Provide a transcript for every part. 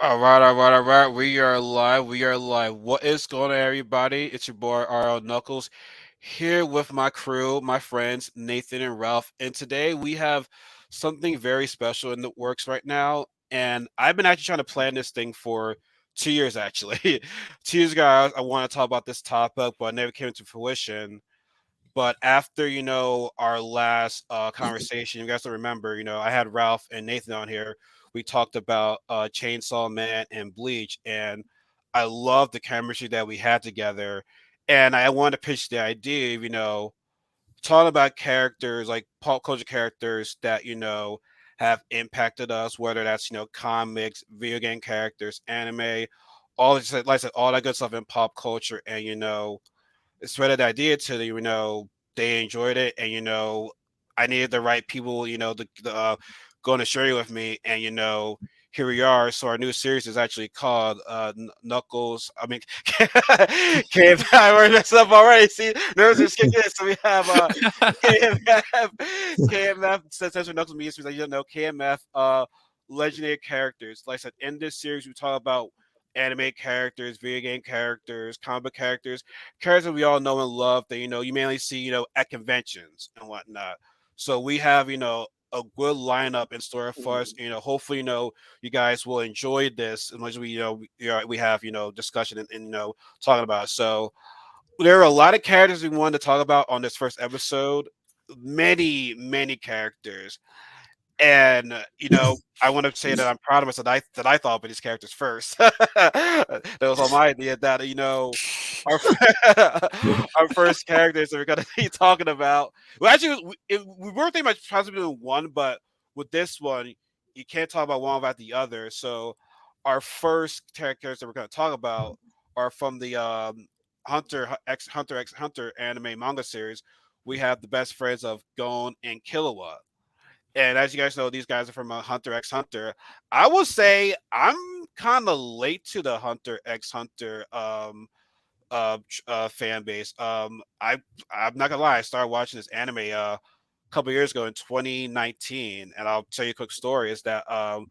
All right, all right, all right. We are live. We are live. What is going on, everybody? It's your boy RL Knuckles here with my crew, my friends Nathan and Ralph. And today we have something very special in the works right now. And I've been actually trying to plan this thing for 2 years, actually. 2 years ago, I want to talk about this topic, but it never came to fruition. But after our last conversation, you guys will remember, I had Ralph and Nathan on here. We talked about Chainsaw Man and Bleach, and I love the chemistry that we had together. And I wanted to pitch the idea of, talking about characters like pop culture characters that have impacted us, whether that's comics, video game characters, anime, all this, like I said, all that good stuff in pop culture, and spread the idea to the, they enjoyed it, and I needed the right people, go on a journey with me, and here we are. So our new series is actually called Knuckles. I mean, KMF. I already messed up already. See, nerves just kicking in. So we have KMF, KMF. Since Knuckles means like KMF. Legendary characters. Like I said, in this series, we talk about anime characters, video game characters, comic characters, characters we all know and love that you mainly see at conventions and whatnot. So we have a good lineup in store for us. Hopefully you guys will enjoy this as much as we have discussion and talking about it. So there are a lot of characters we wanted to talk about on this first episode. Many characters, and I want to say that I'm proud of myself that I thought about these characters first. That was all my idea. That our our first characters that we're gonna be talking about. Well, actually, we were thinking about possibly doing one, but with this one, you can't talk about one without the other. So, our first characters that we're gonna talk about are from the Hunter x Hunter anime manga series. We have the best friends of Gon and Killua. And as you guys know, these guys are from Hunter x Hunter. I will say I'm kind of late to the Hunter x Hunter fan base. I'm not gonna lie, I started watching this anime a couple years ago in 2019, and I'll tell you a quick story. Is that I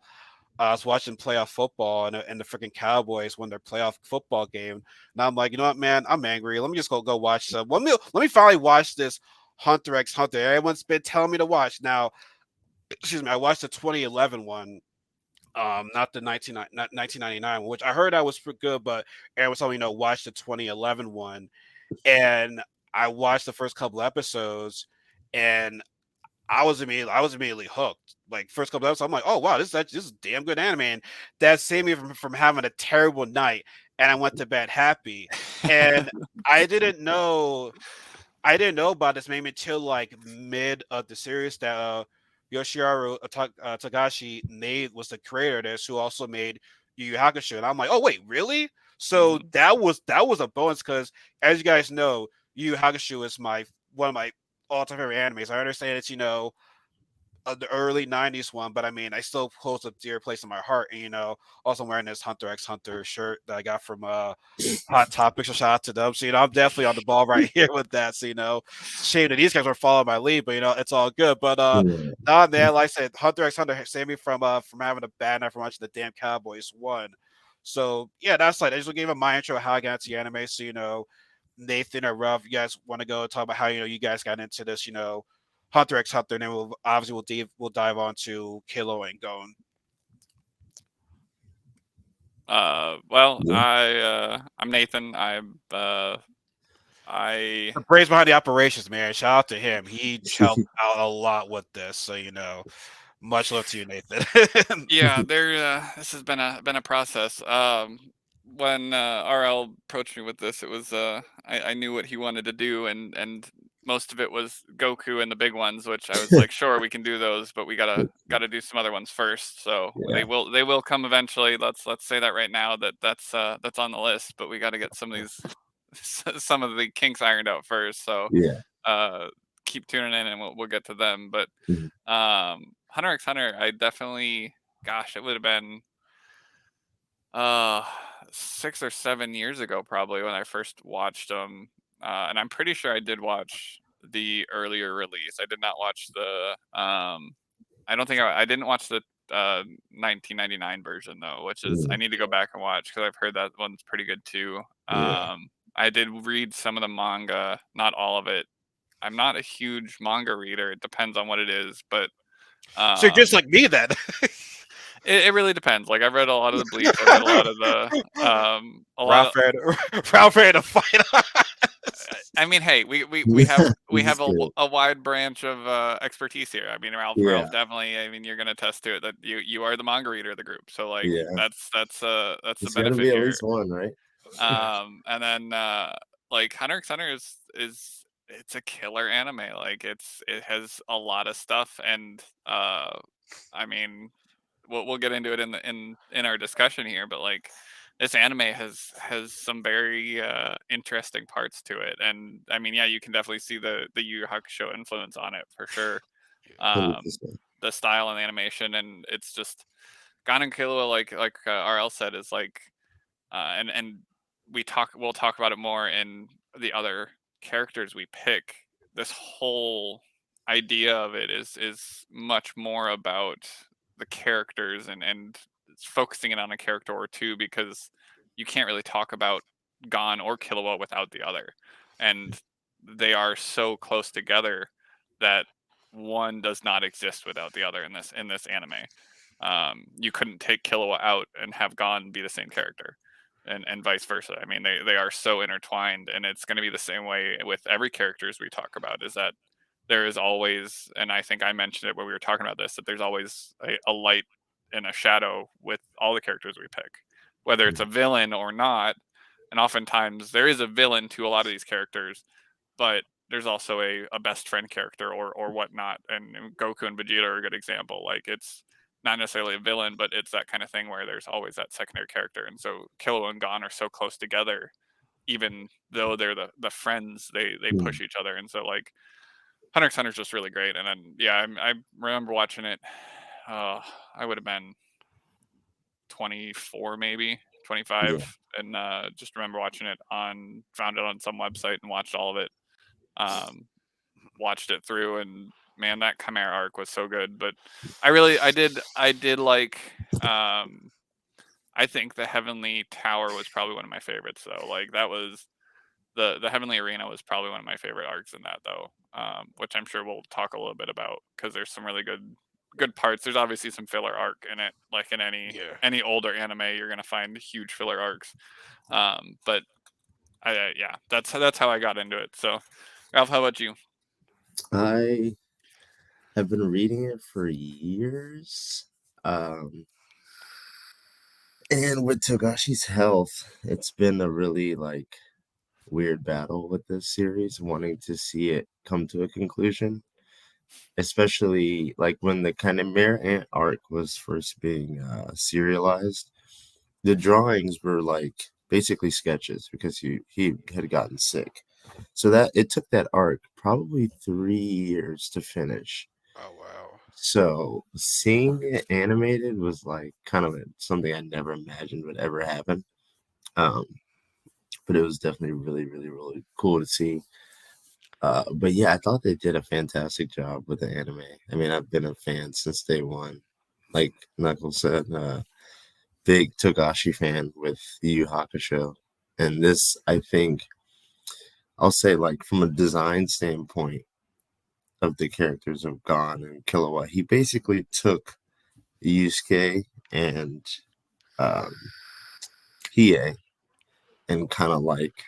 was watching playoff football, and the freaking Cowboys won their playoff football game. And I'm like, you know what, man? I'm angry. Let me just go watch some. Let me finally watch this Hunter x Hunter. Everyone's been telling me to watch now. Excuse me, I watched the 2011 one, not the 1999 one, which I heard that was pretty good, but Aaron was telling me, watch the 2011 one, and I watched the first couple episodes, and I was immediately hooked. Like first couple episodes, I'm like, oh wow, this is damn good anime, and that saved me from having a terrible night, and I went to bed happy, and I didn't know I didn't know about this maybe until like mid of the series that Yoshiharu Tagashi made was the creator of this, who also made Yu Yu Hakusho, and I'm like, oh wait, really? So Mhm. that was a bonus because, as you guys know, Yu Yu Hakusho is my one of my all-time favorite animes. I understand it's the early '90s one, but I mean, I still holds a dear place in my heart. And also I'm wearing this Hunter x Hunter shirt that I got from Hot Topics. So shout out to them. So I'm definitely on the ball right here with that. So shame that these guys were following my lead, but it's all good. But Yeah. nah, man, like I said, Hunter x Hunter saved me from having a bad night from watching the damn Cowboys won. So yeah, that's like I just gave him my intro of how I got into anime. So Nathan or Ruff, you guys want to go talk about how you guys got into this, Hunter x Hunter, and then we'll dive on to Kilo and Gon. Well, Yeah. I'm Nathan. I The brains behind the operations, man. Shout out to him. He helped out a lot with this. So much love to you, Nathan. yeah, there. This has been a process. When RL approached me with this, it was I knew what he wanted to do, and most of it was Goku and the big ones, which I was like, sure, we can do those, but we gotta do some other ones first. So Yeah. they will come eventually. Let's say that right now that's on the list, but we got to get some of these some of the kinks ironed out first. So Yeah. uh, keep tuning in, and we'll get to them. But Mhm. Hunter x Hunter, I definitely, gosh, it would have been uh 6 or 7 years ago probably when I first watched them, and I'm pretty sure I did watch the earlier release. I did not watch the I don't think I didn't watch the 1999 version though, which is I need to go back and watch because I've heard that one's pretty good too. Yeah. I did read some of the manga, not all of it. I'm not a huge manga reader. It depends on what it is, but So you're just um, like me then. it really depends. Like I've read a lot of the Bleach. I've read a lot of the a lot of. Ralph had Ralph had a fight. I mean, hey, we have He's good. a wide branch of expertise here. I mean, Yeah. Ralph definitely. I mean, you're gonna attest to it that you are the manga reader of the group. So like Yeah. that's the It's got to benefit be at here. least one, right? And then like Hunter x Hunter is it's a killer anime. Like it has a lot of stuff, and I mean we'll get into it in the in our discussion here, but like this anime has some very interesting parts to it, and I mean, yeah, you can definitely see the Yu Yu Hakusho influence on it for sure. 100%. The style and the animation, and it's just Gon and Killua, like RL said, is like, and we'll talk about it more in the other characters we pick. This whole idea of it is much more about the characters and it's focusing it on a character or two because you can't really talk about Gon or Killua without the other, and they are so close together that one does not exist without the other in this anime. You couldn't take Killua out and have Gon be the same character, and vice versa. I mean, they are so intertwined, and it's going to be the same way with every characters we talk about. Is that there is always, and I think I mentioned it when we were talking about this, that there's always a light and a shadow with all the characters we pick, whether it's a villain or not. And oftentimes there is a villain to a lot of these characters, but there's also a best friend character or whatnot. And Goku and Vegeta are a good example. Like it's not necessarily a villain, but it's that kind of thing where there's always that secondary character. And so Killua and Gon are so close together, even though they're the friends, they push each other. And so like Hunter x Hunter is just really great. And then yeah, I remember watching it. I would have been 24 maybe 25, Yeah. and just remember watching it on found it on some website and watched all of it. Watched it through, and man, that Chimera arc was so good. But I did like I think the Heavenly Tower was probably one of my favorites though. Like that was the Heavenly Arena was probably one of my favorite arcs in that though, which I'm sure we'll talk a little bit about because there's some really good parts. There's obviously some filler arc in it, like in Yeah. any older anime, you're gonna find huge filler arcs. But yeah, that's how I got into it. So, Ralph, how about you? I have been reading it for years. And with Togashi's health, it's been a really like weird battle with this series, wanting to see it come to a conclusion. Especially like when the kind of Mare Ant arc was first being serialized, the drawings were like basically sketches because he had gotten sick. So that it took that arc probably 3 years to finish. Oh wow. So seeing it animated was like kind of something I never imagined would ever happen. Um, but it was definitely really, really, really cool to see. But yeah, I thought they did a fantastic job with the anime. I mean, I've been a fan since day one. Like Knuckles said, big Togashi fan with the Yu Hakusho. And this, I think, I'll say, like, from a design standpoint of the characters of Gon and Killua, he basically took Yusuke and um, Hiei and kind of like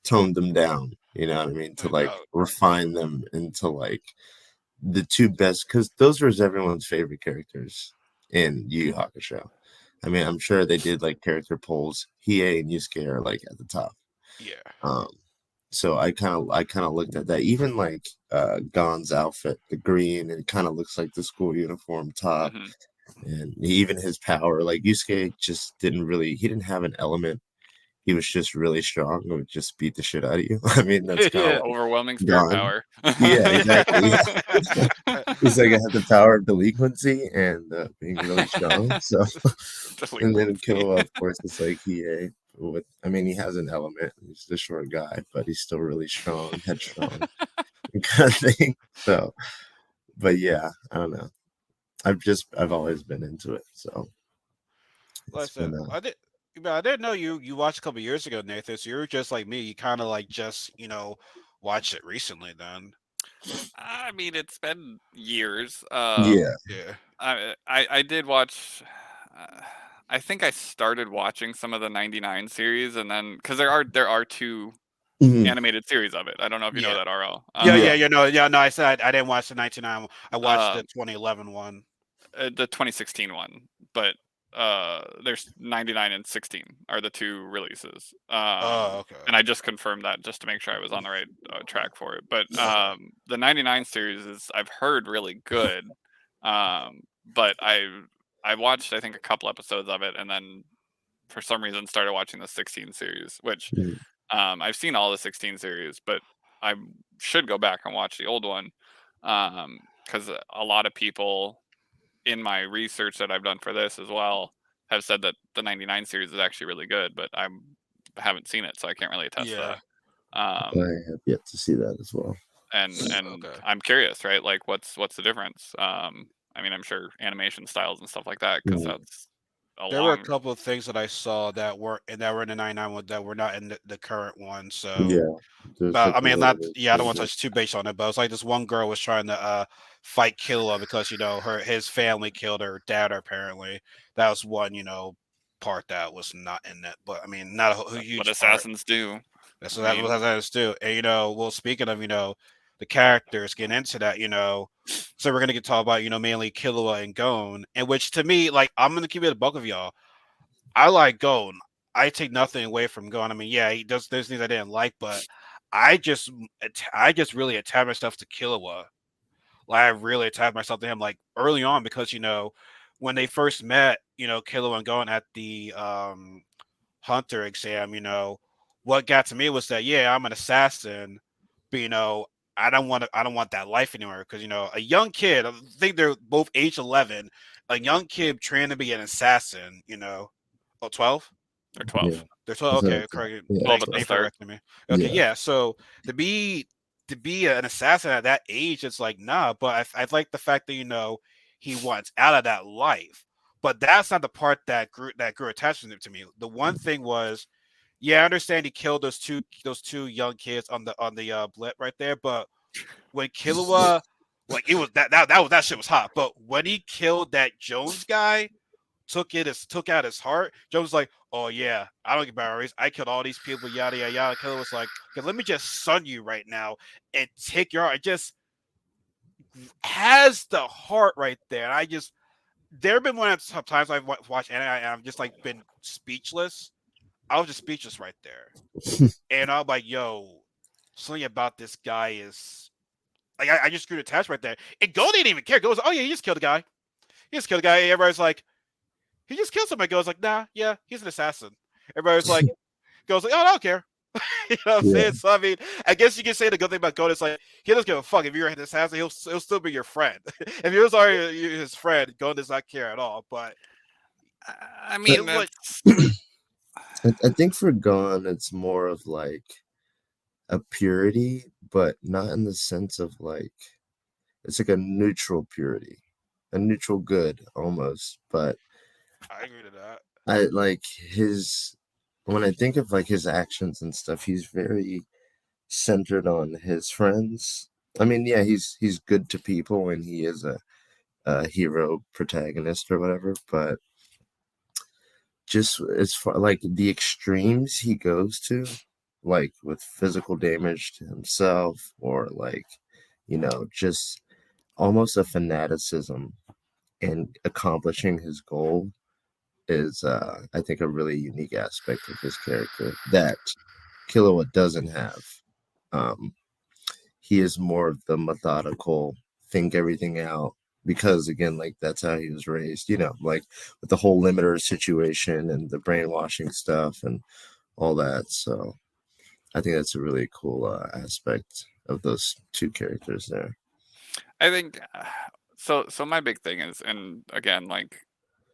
toned them down, you know what I mean? To like Oh, refine them into like the two best, because those were everyone's favorite characters in Yu Yu Hakusho. I mean, I'm sure they did like character polls. Hiei and Yusuke are like at the top. yeah. Um, so I kind of looked at that. Even like Gon's outfit, the green, it kind of looks like the school uniform top, Hmm. and even his power. Like Yusuke just didn't really. He didn't have an element. He was just really strong and would just beat the shit out of you. I mean, that's kind of Yeah. like Overwhelming spirit Gon. power. Yeah, exactly. He's like, I have the power of delinquency and being really strong. So, and then Delinquency. Killua, of course, is like with. I mean, he has an element. He's the short guy, but he's still really strong, headstrong, kind of thing. So, but yeah, I don't know. I've always been into it, so Like I it's said, been I didn't know you watched a couple years ago, Nathan. So you're just like me. You kind of like just watched it recently. Then I mean, it's been years. yeah. yeah, I did watch. Uh, I think I started watching some of the '99 series, and then because there are two Mhm. animated series of it. I don't know if you know yeah, that, RL. Yeah. yeah. No, I said I didn't watch the 1999. I watched the Um, 2011 one. the 2016 one, but there's 99 and 16 are the two releases. Oh, okay, And I just confirmed that just to make sure I was on the right track for it. But okay, the 99 series is I've heard really good. But I watched I think a couple episodes of it and then for some reason started watching the 16 series, which Mhm. I've seen all the 16 series, but I should go back and watch the old one because a lot of people in my research that I've done for this as well have said that the 99 series is actually really good, but haven't seen it, so I can't really attest to yeah, that. I have yet to see that as well. And okay, I'm curious, right? Like, what's the difference? I mean, I'm sure animation styles and stuff like that, because Mhm. that's a there were a long. couple of things that I saw that were in the 99 one that were not in the current one. So, Yeah, there's but like I a mean, little not bit yeah. I don't want to changes. touch too based on it, but it was like this one girl was trying to fight Killua because his family killed her dad apparently. That was one part that was not in it, but I mean, not a That's what huge part. assassins do. That's I what mean, that is too. And well, speaking of the characters, getting into that, so we're gonna get talk about mainly Killua and Gon, and which to me, like I'm gonna keep it a buck of y'all. I like Gon. I take nothing away from Gon. I mean, yeah, he does. There's things I didn't like, but I just I just really attached myself to Killua. Like I really attached myself to him like early on because when they first met, Killua and Gon at the hunter exam, what got to me was that yeah, I'm an assassin, but I don't want that life anymore because a young kid, I think they're both age 11, a young kid trying to be an assassin, oh 12. they're Yeah, 12, They're 12. that's what I Okay, think. correct. Yeah, 12 Thanks, at the so, Nate, for start. correcting me. Okay, yeah. yeah. So to be an assassin at that age, it's like nah. But I like the fact that he wants out of that life. But that's not the part that grew attachment to me. The one thing was, yeah, I understand he killed those two young kids on the blip right there. But when Killua, like it was that shit was hot. But when he killed that Jones guy, took out his heart. Joe was like, "Oh yeah, I don't get batteries. I killed all these people. Yada yada yada." Killer was like, "Okay, let me just sun you right now and take your heart." It just has the heart right there. And I just there have been one times I've watched anime and I've just like been speechless. I was just speechless right there, and I'm like, "Yo, something about this guy is." Like I just grew attached right there. And Go didn't even care. Go was, "Oh yeah, he just killed a guy. He just killed a guy." Everybody's like, he just killed somebody. Goes like, nah, yeah, he's an assassin. Everybody's like, goes like, oh, I don't care. You know what I'm Yeah, saying? So I mean, I guess you can say the good thing about Gon is like he doesn't give a fuck if you're an assassin. He'll still be your friend. If he was already his friend, Gon does not care at all. But I but mean, it was that's I think for Gone, it's more of like a purity, but not in the sense of like it's like a neutral purity, a neutral good almost. But I agree to that. I like his when I think of like his actions and stuff, he's very centered on his friends. I mean, yeah, he's good to people and he is a hero protagonist or whatever, but just as far like the extremes he goes to, like with physical damage to himself or like, just almost a fanaticism in accomplishing his goal is I think a really unique aspect of his character that Killua doesn't have. Um, he is more of the methodical, think everything out because again, like that's how he was raised, like with the whole limiter situation and the brainwashing stuff and all that. So I think that's a really cool aspect of those two characters there. I think so. So my big thing is, and again, like,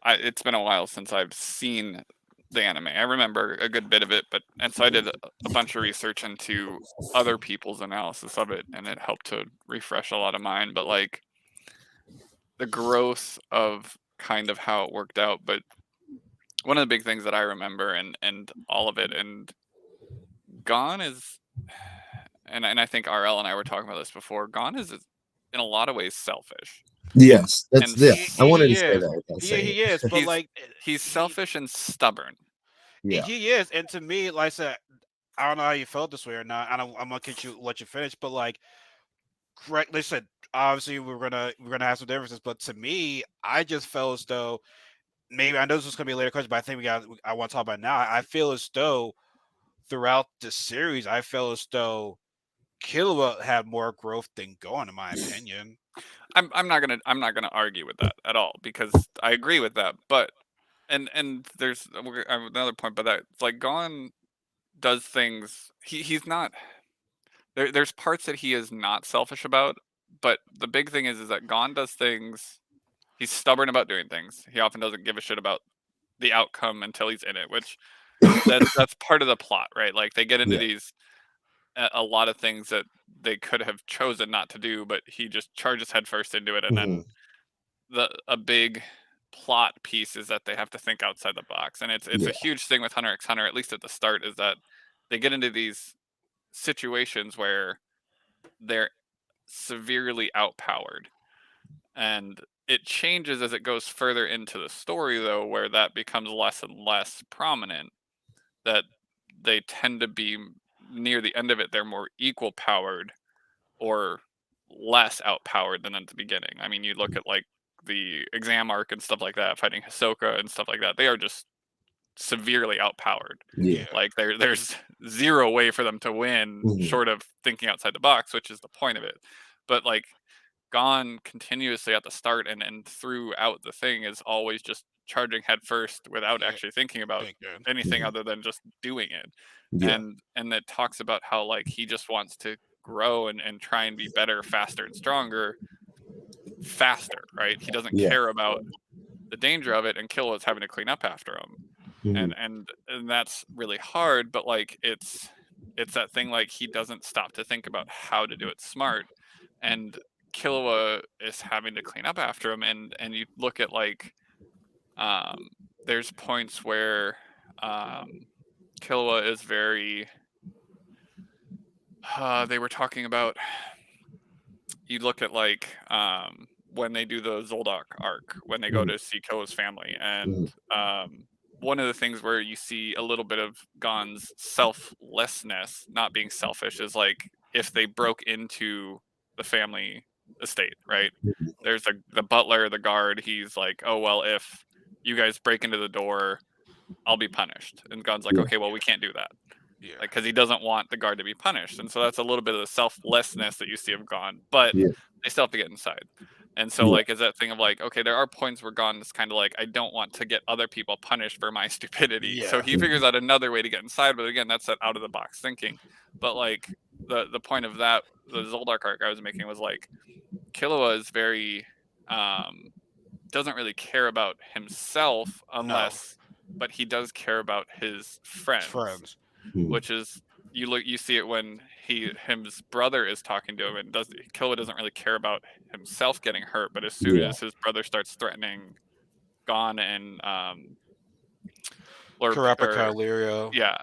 it's been a while since I've seen the anime. I remember a good bit of it, but and so I did a bunch of research into other people's analysis of it, and it helped to refresh a lot of mine. But like, the growth of kind of how it worked out. But one of the big things that I remember, and all of it, and Gon is, and I think RL and I were talking about this before. Gon is in a lot of ways selfish, Yes, and that's I wanted He to say is. that without saying He is. it. But he's like he's he selfish and stubborn. Yeah. he is. And to me, like I said, I don't know how you felt this way or not. I'm gonna let you finish. But like, correct. Like I said, obviously we're gonna have some differences. But to me, I just felt as though maybe I know this is gonna be a later question, but I think I want to talk about it now. I feel as though throughout the series, I feel as though Killua had more growth than Gon, in my opinion. I'm not gonna argue with that at all because I agree with that. But and there's I have another point, but that it's like Gon does things. He's not there. There's parts that he is not selfish about, but the big thing is that Gon does things. He's stubborn about doing things. He often doesn't give a shit about the outcome until he's in it, which that's part of the plot, right? Like they get into Yeah. these a lot of things that they could have chosen not to do, but he just charges headfirst into it, and Mhm. then a big plot piece is that they have to think outside the box, and it's Yeah. a huge thing with Hunter x Hunter, at least at the start, is that they get into these situations where they're severely outpowered, and it changes as it goes further into the story, though, where that becomes less and less prominent. That they tend to be near the end of it, they're more equal powered or less outpowered than at the beginning. I mean, you look at like the exam arc and stuff like that, fighting Hisoka and stuff like that. They are just severely outpowered. Yeah. Yeah, Like there's zero way for them to win Mhm. short of thinking outside the box, which is the point of it. But like Gon continuously at the start and throughout the thing is always just charging head first without yeah, actually thinking about thank you. anything Mhm. other than just doing it. Yeah. And it talks about how like he just wants to grow and try and be better, faster and stronger faster, right? He doesn't Yeah. care about the danger of it, and Killua's having to clean up after him. Mhm. And that's really hard, but like it's that thing, like he doesn't stop to think about how to do it smart, and Killua is having to clean up after him, and you look at like um there's points where um Killua is very they were talking about, you look at like when they do the Zoldyck arc, when they go Mhm. to see Koa's family, Mhm. and one of the things where you see a little bit of Gon's selflessness, not being selfish, is like if they broke into the family estate, right? Mhm. There's the butler, the guard. He's like, oh well, if you guys break into the door, I'll be punished. And Gon's like, Yeah. okay, well we can't do that, Yeah, like because he doesn't want the guard to be punished, and so that's a little bit of the selflessness that you see of Gon, but Yeah. they still have to get inside. And so Yeah. like is that thing of like, okay, there are points where Gon is kind of like, I don't want to get other people punished for my stupidity, so yeah, he Mhm. figures out another way to get inside, but again, that's that out of the box thinking. But like the point of that, the Zoldyck arc I was making was like Killua is very um doesn't really care about himself no, unless, but he does care about his it's friends, friends. Mhm. which is, you see it when his brother is talking to him, and Killua doesn't really care about himself getting hurt, but as soon Yeah. as his brother starts threatening Gon and or Kurapika, Lirio. yeah,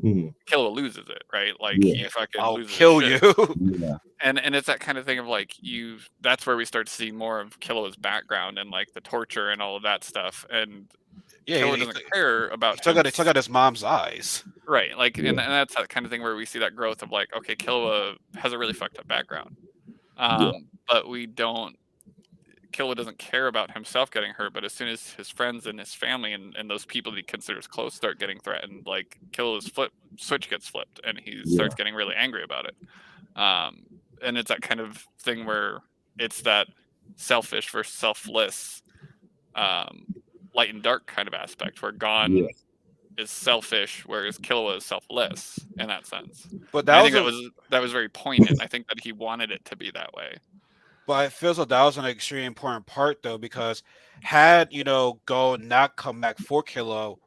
Mhm. Killua loses it, right? Like Yeah. he fucking I'll loses his kill shit. you. Yeah. And it's that kind of thing of like, that's where we start to see more of Killua's background and like the torture and all of that stuff, and Yeah, Killua doesn't care about he took out his mom's eyes. right, like, Yeah. and that's that kind of thing where we see that growth of like, okay, Killua has a really fucked up background. Yeah. But we don't Killua doesn't care about himself getting hurt, but as soon as his friends and his family and those people that he considers close start getting threatened, like Killua's switch gets flipped and he Yeah. starts getting really angry about it. Um, and it's that kind of thing where it's that selfish versus selfless, um, light and dark kind of aspect, where Yeah. Gon is selfish, whereas Killua is selfless in that sense. But And that I was think a that was very poignant. I think that he wanted it to be that way. But it feels like that was an extremely important part though, because had Go not come back for Kilo,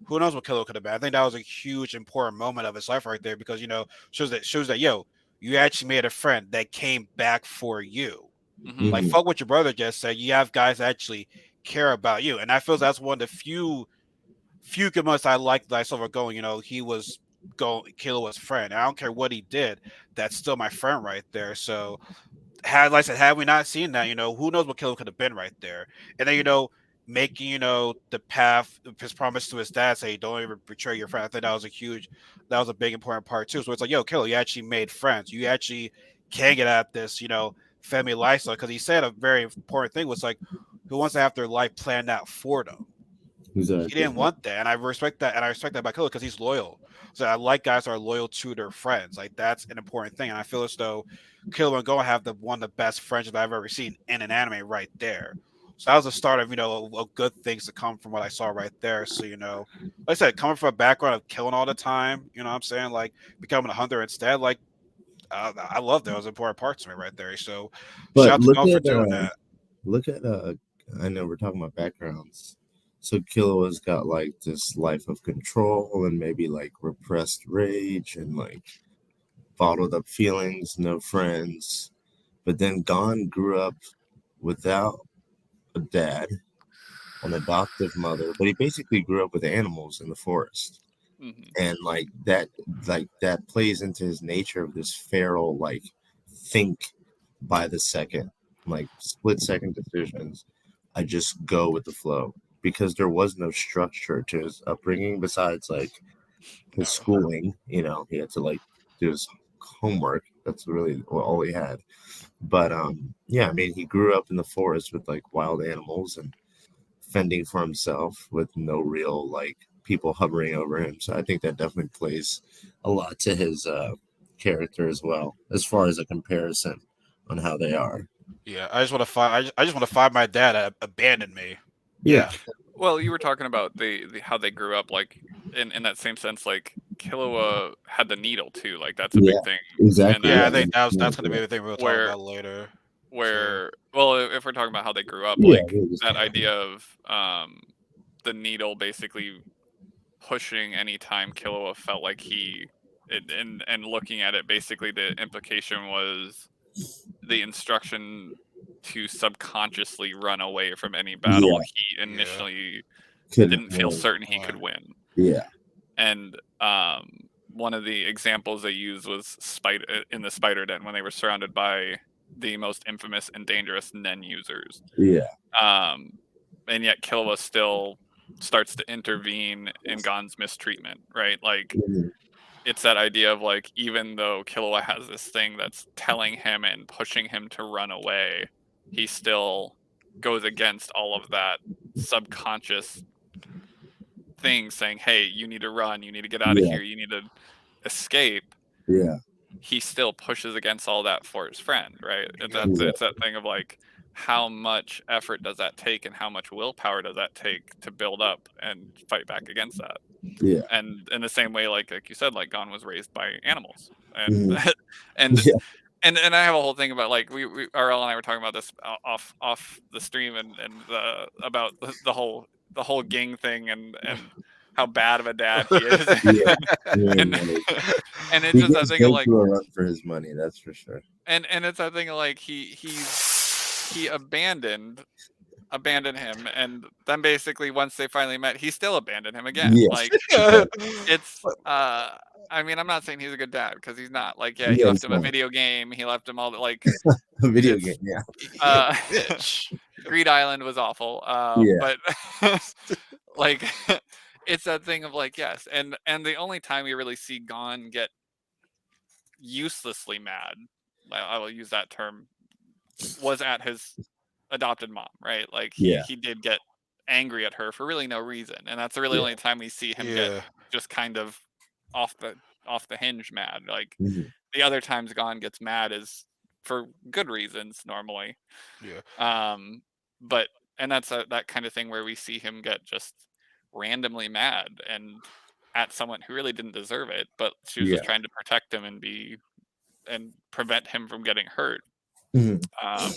who knows what Kilo could have been. I think that was a huge important moment of his life right there, because shows that yo, you actually made a friend that came back for you. Mm-hmm. Like Mhm. fuck what your brother just said. You have guys that actually care about you, and I feel that's one of the few commands I like that I saw going. He was going Killua's friend. I don't care what he did. That's still my friend right there. So like I said, had we not seen that, who knows what Killua could have been right there. And then, making, the path, his promise to his dad, say, don't ever betray your friend. I think that was a big important part too. So it's like, yo, Killua, you actually made friends. You actually can get at this, family lifestyle. Because he said a very important thing was like, who wants to have their life planned out for them? He Exactly. didn't want that, and I respect that, about Killer because he's loyal. So I like guys that are loyal to their friends. Like that's an important thing, and I feel as though Killer and Go have the one of the best friendships I've ever seen in an anime right there. So that was the start of of good things to come from what I saw right there. So like I said, coming from a background of killing all the time, what I'm saying, like becoming a hunter instead, like I love those important parts to me right there. So shout But out to Gon for doing that. look at I know we're talking about backgrounds. So Killua's got like this life of control and maybe like repressed rage and like bottled up feelings, no friends. But then Gon grew up without a dad, an adoptive mother, but he basically grew up with animals in the forest. Mm-hmm. And like that plays into his nature of this feral, like, think by the second, like split second decisions. I just go with the flow because there was no structure to his upbringing besides like his No. schooling. He had to like do his homework. That's really all he had. But yeah, I mean, he grew up in the forest with like wild animals and fending for himself with no real like people hovering over him. So I think that definitely plays a lot to his character as well, as far as a comparison on how they are. Yeah, I just want to find. I just want to find my dad that abandoned me. Yeah, Yeah, Well, you were talking about the how they grew up, like in that same sense, like Killua had the needle too, like that's a yeah, big thing, and exactly. yeah. Yeah, I think that's gonna be yeah, the thing we'll talk where about later. So well, if we're talking about how they grew up, yeah. like We're just that talking. idea of the needle basically pushing any time Killua felt like and looking at it, basically the implication was the instruction to subconsciously run away from any battle Yeah, he yeah, initially couldn't didn't feel win. certain he could one. win. Yeah, And one of the examples they used was in the spider den when they were surrounded by the most infamous and dangerous Nen users. yeah, Um, and yet Killua still starts to intervene in Gon's mistreatment, right? Like mhm, it's that idea of like even though Killua has this thing that's telling him and pushing him to run away, he still goes against all of that subconscious thing saying, "Hey, you need to run, you need to get out of yeah, here, you need to escape." yeah, He still pushes against all that for his friend, right? Yep. It's that thing of like how much effort does that take and how much willpower does that take to build up and fight back against that? yeah, And in the same way, like you said, like Gon was raised by animals, and mhm, and yeah, and I have a whole thing about like we RL and I were talking about this off the stream and about the whole gang thing and how bad of a dad he is, yeah. I and mean, like, and it's he just that gives thing of like Goku a run for his money. That's for sure. and it's that thing of like he abandoned him, and then basically once they finally met, he still abandoned him again. Yeah, Like Yeah. it's I mean, I'm not saying he's a good dad because he's not. Like, yeah, he yeah. left He's him a not video game. He left him all the like. a video game. It's Yeah, He a uh, bitch. Greed Island was awful. yeah, But like, it's that thing of like, yes, and the only time we really see Gon get uselessly mad, I will use that term, was at his adopted mom, right? Like yeah, he did get angry at her for really no reason, and that's the really yeah. only time we see him get Yeah, just kind of off the off the hinge mad. Like Mhm. the other times Gon gets mad is for good reasons normally. yeah, Um, but and that's that kind of thing where we see him get just randomly mad and at someone who really didn't deserve it, but she was just Yeah. trying to protect him and be and prevent him from getting hurt. Mhm. Um,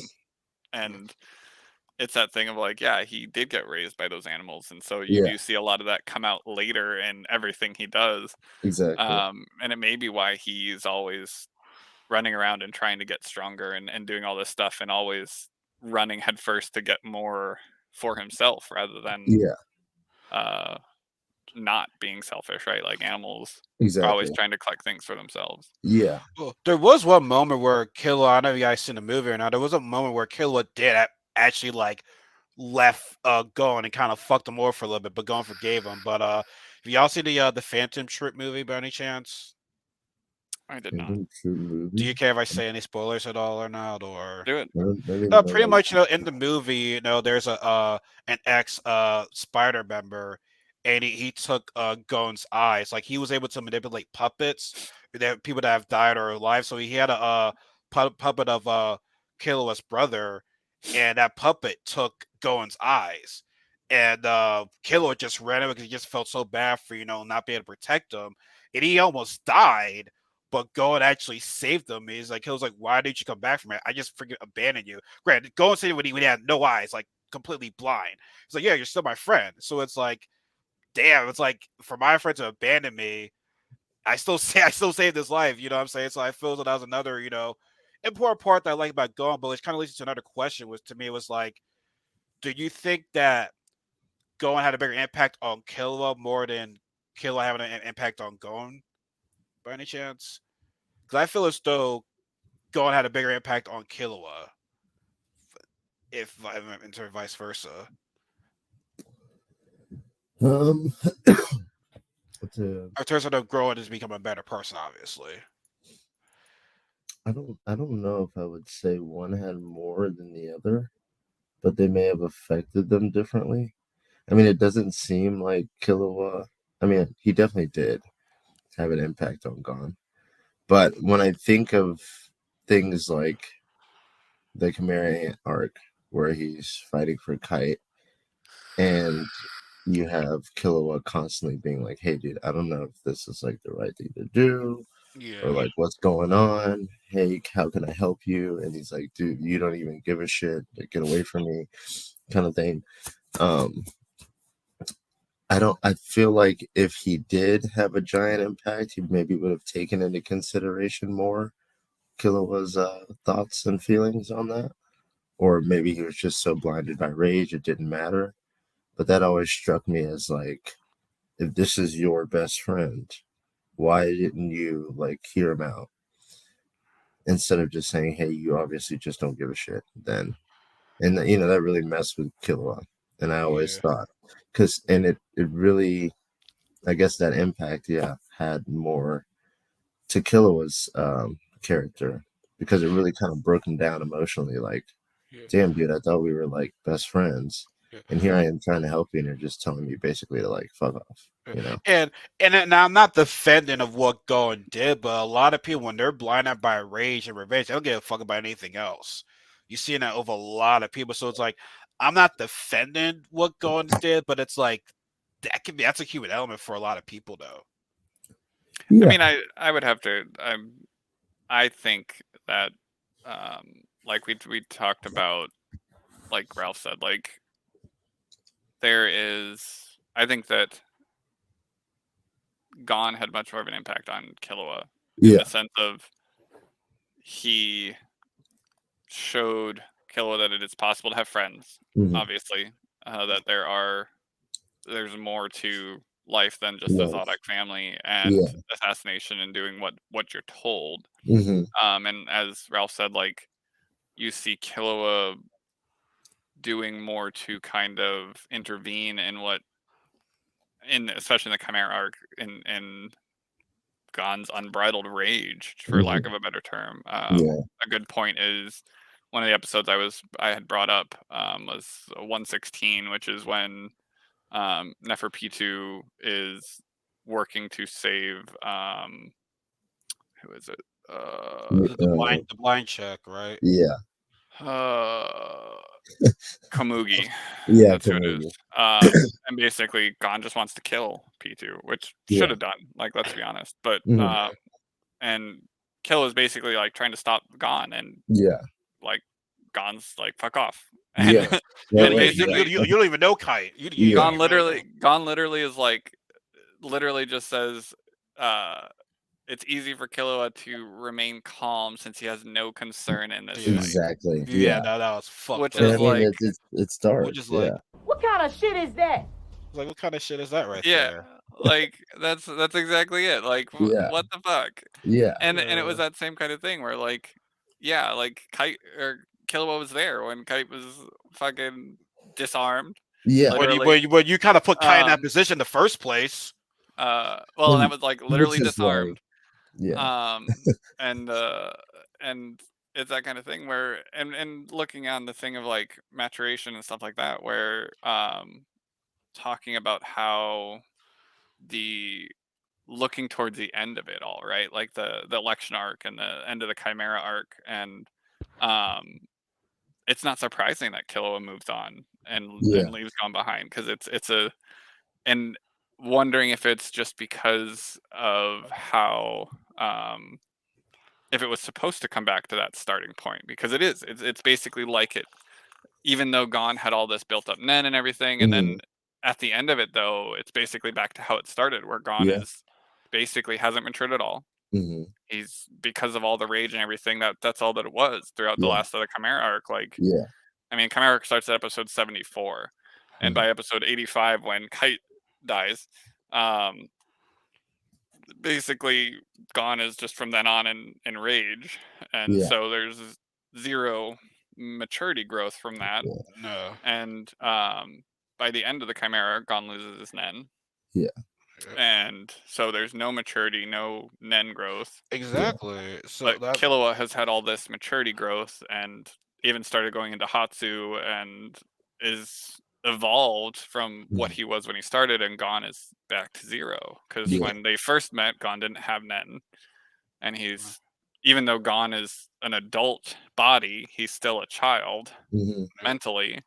and it's that thing of like, yeah, he did get raised by those animals, and so you Yeah, do see a lot of that come out later in everything he does. exactly. And it may be why he's always running around and trying to get stronger and doing all this stuff and always running headfirst to get more for himself rather than Yeah, not being selfish, right? Like animals are always exactly. trying to collect things for themselves. Yeah. Well, there was one moment where Killua, I don't know if you guys seen the movie or not. There was a moment where Killua did actually like left Gon and kind of fucked him over for a little bit, but Gon forgave him. But have y'all seen the Phantom Troop movie by any chance? I did not. Random True Do you movie. care if I say any spoilers at all or not? Or Do it. I don't even no, know pretty like much, in the movie, there's a an ex spider member, and he took Gon's eyes. Like he was able to manipulate puppets that people that have died or alive. So he had a puppet of Killua's brother, and that puppet took Gon's eyes. And Killua just ran away because he just felt so bad for not being able to protect him, and he almost died. But Gon actually saved him. He's like, he was like, "Why did you come back from it? I just freaking abandoned you." Granted, Gon said when he had no eyes, like completely blind. He's like, "Yeah, you're still my friend." So it's like, damn, it's like for my friend to abandon me, I still saved his life. You know what I'm saying? So I feel that was another, important part that I like about Gon. But it kind of leads to another question. Was to me was like, do you think that Gon had a bigger impact on Killua more than Killua having an impact on Gon by any chance? Because I feel as though Gon had a bigger impact on Killua, if instead of vice versa. um to In terms of growing as becoming a better person, obviously. I don't know if I would say one had more than the other, but they may have affected them differently. I mean, it doesn't seem like Killua. I mean, he definitely did have an impact on Gon. But when I think of things like the Chimera arc, where he's fighting for Kite, and you have Killua constantly being like, "Hey, dude, I don't know if this is like the right thing to do, or Yeah. like what's going on. Hey, how can I help you?" And he's like, "Dude, you don't even give a shit. Like, get away from me," kind of thing. Um, I feel like if he did have a giant impact, he maybe would have taken into consideration more Killua's thoughts and feelings on that. Or maybe he was just so blinded by rage it didn't matter. But that always struck me as like, if this is your best friend, why didn't you like hear him out instead of just saying, "Hey, you obviously just don't give a shit." Then, and that really messed with Killua. And I always Yeah. thought, it really, I guess that impact, yeah, had more to Killua's character, because it really kind of broke him down emotionally. Like, Yeah. damn, dude, I thought we were like best friends, Yeah. and here I am trying to help you, and you're just telling me basically to like fuck off, you know? Now I'm not defending of what Gon did, but a lot of people when they're blinded by rage and revenge, they don't give a fuck about anything else. You see that over a lot of people. So it's like I'm not defending what Gon did, but it's like that's a human element for a lot of people though. I Yeah. mean, I would have to. I think that, like we talked about, like Ralph said, like there is. I think that Gon had much more of an impact on Killua in Yeah. the sense of he showed Killua that it is possible to have friends. Mhm. Obviously, that there's more to life than just the Nice. Zodok family Yeah. and assassination and doing what you're told. Hmm. And as Ralph said, like you see Killua doing more to kind of intervene in especially in the Chimera arc in Gon's unbridled rage, for Hmm. lack of a better term. Yeah. A good point is one of the episodes I had brought up was 116, which is when Neferpitu is working to save who is it? Yeah. The blind check, right? Yeah. Uh, Komugi. Yeah. That's who it is. Totally. And basically, Gon just wants to kill P2, which should Yeah. have done. Like, let's be honest. But Hmm. and Kill is basically like trying to stop Gon, and Yeah. like Gon's like fuck off, and Yeah. Right. and Wait, Right. basically you don't even know Kite. You Yeah. don't even really know. Gon literally is like literally just says, uh it's easy for Killua to remain calm since he has no concern in this Yeah. fight. Exactly. Yeah, Yeah. that was fucked Which And up. is I mean, like, it's dark. Which is Yeah. like, What kind of shit is that? like what kind of shit is that right yeah, there? like that's exactly it. Like, Yeah. what the fuck? Yeah. And it was that same kind of thing where like, yeah, like Kite or Killua was there when Kite was fucking disarmed, Yeah. literally. When you kind of put Kai in that Um, position in the first place. well, and that was like literally Which is like, disarmed. yeah. And and it's that kind of thing where, and looking on the thing of like maturation and stuff like that, where talking about how the looking towards the end of it all, right? Like the election arc and the end of the Chimera arc, and um, it's not surprising that Killua moves on Yeah. and leaves Gon behind, because it's a, and wondering if it's just because of how if it was supposed to come back to that starting point, because it's basically like it, even though Gon had all this built up Nen and everything, and Mhm. then at the end of it though, it's basically back to how it started, where Gon Yeah. is basically hasn't matured at all. Hmm. He's, because of all the rage and everything, that's all that it was throughout the Yeah. last of the Chimera arc. Like, Yeah. I mean, Chimera arc starts at episode 74, and Mhm. by episode 85, when Kite dies, um, basically Gon is just from then on in rage, and Yeah. so there's zero maturity growth from that. Yeah. No. And by the end of the Chimera, Gon loses his Nen, Yeah. and so there's no maturity, no Nen growth. Exactly. So But that Killua has had all this maturity growth, and even started going into Hatsu, and is evolved from what Mhm. he was when he started, and Gon is back to zero. Because Yeah. when they first met, Gon didn't have Nen, and he's, even though Gon is an adult body, he's still a child Hmm. mentally.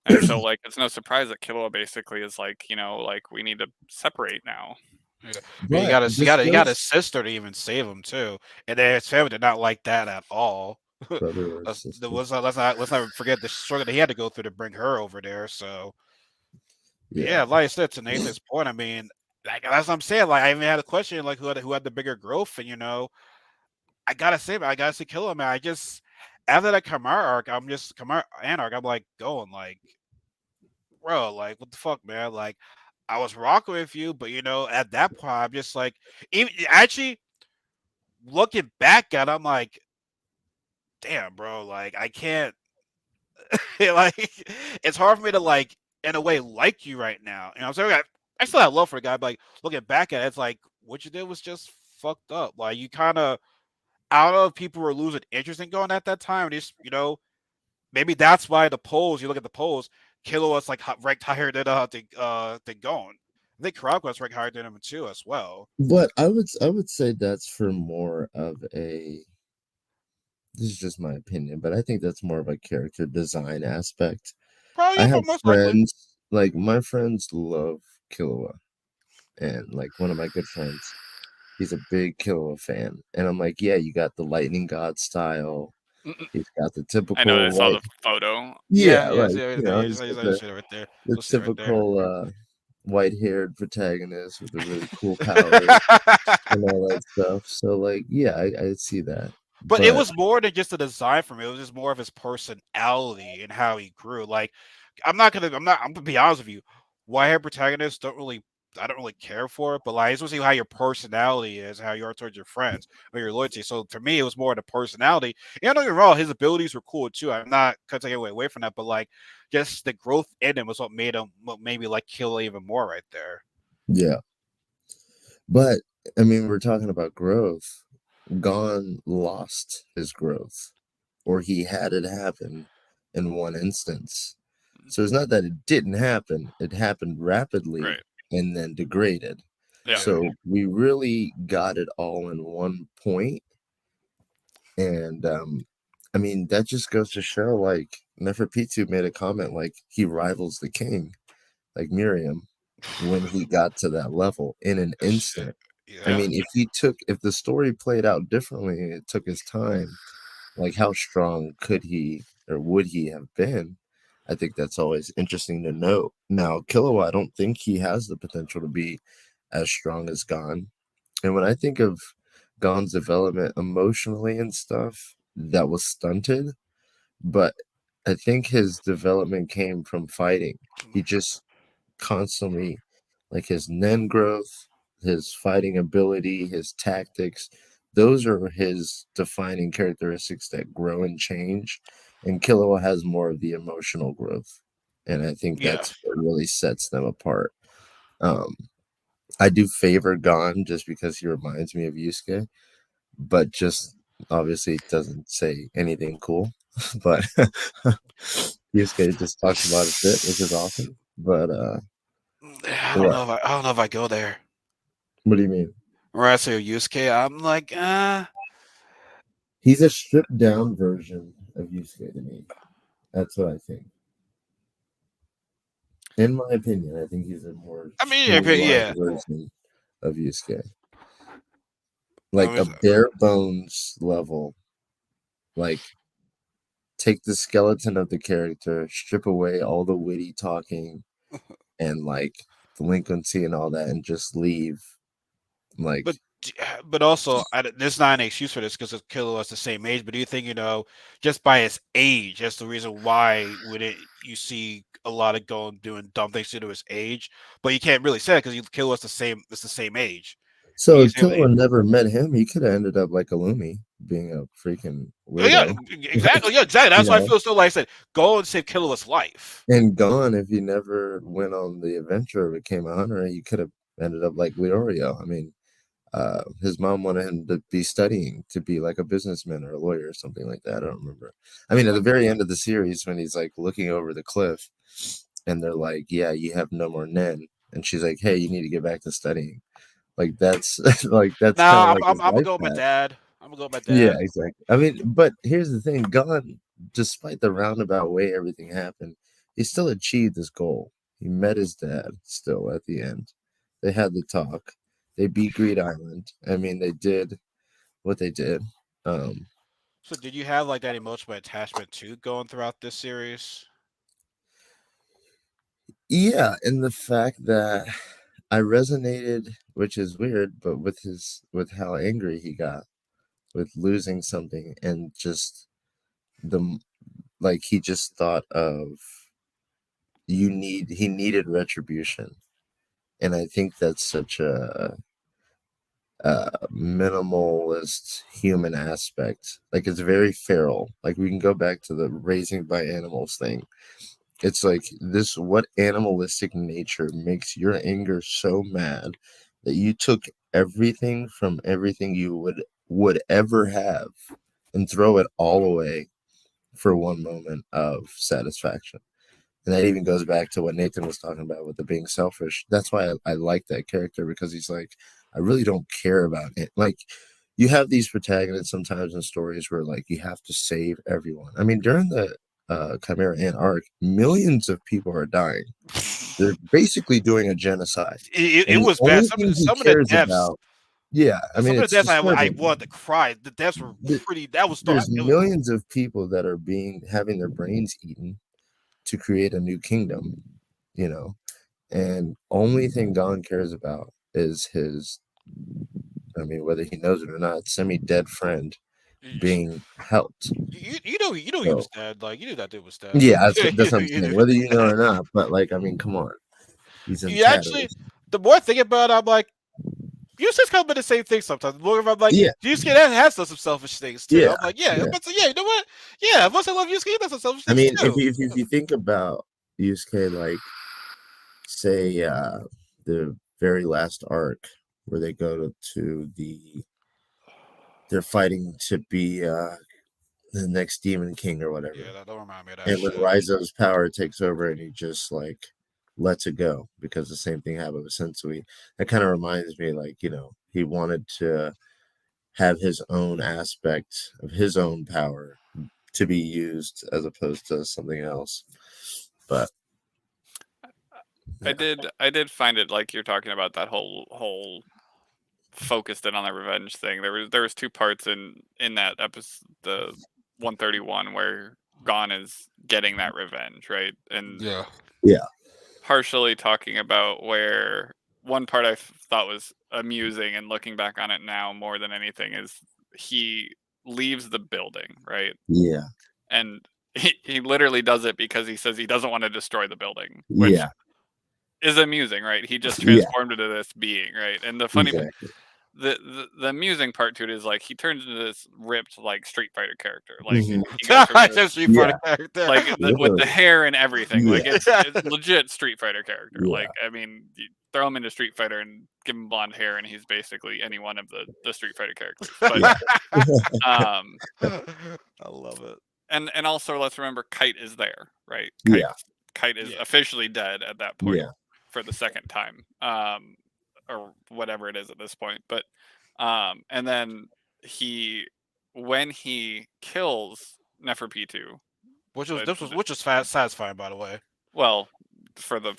And so like, it's no surprise that Killua basically is like, like, we need to separate now. yeah. He But got his he this got he got does his sister to even save him too, and then his family did not like that at all. brother or let's, sister. let's not forget the struggle that he had to go through to bring her over there. So Yeah. yeah, like I said to Nathan's point, I mean, like that's what I'm saying. Like I even had a question like who had the bigger growth, and I gotta say Killer man. I just after that Kamar arc, I'm just Kamar Anarch. I'm like going like, bro, like what the fuck, man? Like I was rocking with you, but at that point, I'm just like, even actually looking back at, it, I'm like, damn, bro, like I can't, like it's hard for me to like in a way like you right now. I'm saying I still have love for the guy, but like looking back at it, it's like what you did was just fucked up. Like you kind of, I don't know if people were losing interest in going at that time. Just maybe that's why the polls. You look at the polls, Killua's like ranked higher than Gon. I think Karakua's ranked higher than him too as well. But I would say that's for more of a, this is just my opinion, but I think that's more of a character design aspect. Probably, I yeah, have most likely. friends, like my friends love Killua, and like one of my good friends, he's a big Killua fan, and I'm like, yeah, you got the lightning god style, he's got the I know I typical saw the white, photo. yeah, Yeah, yeah, like yeah. he's got I just see it right there. the You'll see it right there. typical white-haired protagonist with the really cool powers and all that stuff. So like, yeah, I see that, But it but was more than just the design for me. It was just more of his personality and how he grew. Like, I'm gonna be honest with you. White hair protagonists I don't really care for it, but like, I just want to see how your personality is, how you are towards your friends, or your loyalty. So for me, it was more the personality. And don't get me wrong, his abilities were cool too. I'm not gonna take away from that, but like, just the growth in him was what made me like kill even more right there. yeah. But I mean, we're talking about growth. Gon lost his growth, or he had it happen in one instance. So it's not that it didn't happen, it happened rapidly Right. and then degraded. Yeah. So we really got it all in one point. And I mean, that just goes to show, like, Neferpitu made a comment like he rivals the king, like Miriam, when he got to that level in an Shit. instant. I Yeah. Yeah. mean, if the story played out differently and it took his time, like how strong could he or would he have been? I think that's always interesting to note. Now, Killua, I don't think he has the potential to be as strong as Gon. And when I think of Gon's development emotionally and stuff that was stunted, but I think his development came from fighting. He just constantly, like his Nen growth, his fighting ability, his tactics, those are his defining characteristics that grow and change. And Killua has more of the emotional growth. And I think Yeah. that's what really sets them apart. Um, I do favor Gon just because he reminds me of Yusuke, but just obviously doesn't say anything cool. But Yusuke just talks about shit, which is awesome. But I don't what? know if I don't know if I go there. What do you mean? Or I say Yusuke, I'm like, He's a stripped down version of Yusuke to me. That's what I think. In my opinion, I think he's a more I mean, yeah, streamlined yeah. version of Yusuke. I Like mean, a bare bones level. Like take the skeleton of the character, strip away all the witty talking and like delinquency and all that, and just leave like but but also, there's not an excuse for this because Killua is the same age. But do you think just by his age, that's the reason why would it you see a lot of going doing dumb things due to his age? But you can't really say it because Killua's the same. It's the same age. so He's if Killua never met him, he could have ended up like Illumi, being a freaking oh, yeah, weirdo. exactly. Yeah, exactly. You That's why I know? feel so like I said, go and save Killua's life. And Gone, if he never went on the adventure or became a hunter, he could have ended up like Leorio. I mean, his mom wanted him to be studying to be like a businessman or a lawyer or something like that. I don't remember. I mean, at the very end of the series, when he's like looking over the cliff and they're like, yeah, you have no more Nen. And she's like, hey, you need to get back to studying. Like, that's like, that's kind of Nah, like I'm his gonna life go with my path. dad. I'm gonna go with my Yeah, dad. exactly. I mean, but here's the thing, God, despite the roundabout way everything happened, he still achieved his goal. He met his dad still at the end. They had the talk. They beat Greed Island. I mean, they did what they did. Um, So, did you have like that emotional attachment to going throughout this series? yeah, and the fact that I resonated, which is weird, but with how angry he got with losing something and just the like he just thought of he needed retribution, and I think that's such a minimalist human aspect. Like it's very feral. Like we can go back to the raising by animals thing. It's like this: what animalistic nature makes your anger so mad that you took everything from everything you would ever have and throw it all away for one moment of satisfaction? And that even goes back to what Nathan was talking about with the being selfish. That's why I like that character, because he's like, I really don't care about it. Like, you have these protagonists sometimes in stories where like you have to save everyone. I mean, during the Chimera Ant arc, millions of people are dying. They're basically doing a genocide, It and the was bad. only thing he Some of the cares deaths, about, yeah, I mean, some of the it's deaths, I disturbing. wanted to cry. The deaths were pretty. That was There's it was millions of people that are having their brains eaten to create a new kingdom, you know, and only thing Gon cares about is his, I mean, whether he knows it or not, semi-dead friend being helped. you know he was So dead. Like you knew that dude was dead. yeah, that's what I'm saying. Whether you know or not, but like, I mean, come on, he's in You actually, tatters. the more I think about it, I'm like, you just kind of been the same thing sometimes. The more I'm like, Yeah, Yusuke that has done some selfish things too. yeah, I'm like, yeah, yeah. but yeah, you know what? Yeah, once I love Yusuke, he does some selfish I things mean, too. if you think about Yusuke, like say the very last arc where they go to the they're fighting to be the next Demon King or Yeah, whatever. that don't remind me of that And when shit. Rizo's power takes over and he just like lets it go, because the same thing happened with Sensui. That kind of reminds me, like, he wanted to have his own aspect of his own power to be used as opposed to something else. But yeah, I did find it like you're talking about that whole focused in on the revenge thing. There was two parts in that episode, the 131, where Gon is getting that revenge, right? And Yeah. yeah, partially talking about where one part I thought was amusing, and looking back on it now more than anything, is he leaves the building, right? Yeah. And he literally does it because he says he doesn't want to destroy the building, which Yeah. is amusing, right? He just Yeah. transformed into this being, right? And the Exactly. the amusing part to it is like he turns into this ripped like Street Fighter character. Like Mhm. he goes from this, Just Street Yeah. Fighter character. like with the Literally. hair and everything. Like Yeah. it's legit Street Fighter character. Yeah. Like I mean, you throw him into Street Fighter and give him blonde hair, and he's basically any one of the Street Fighter characters. But Yeah. I love it. and also let's remember Kite is there, right? Yeah. Kite is Yeah. officially dead at that point Yeah. for the second time, or whatever it is at this point. But and then when he kills Neferpitu, Which was uh, which was fast, satisfying, by the way. well, for the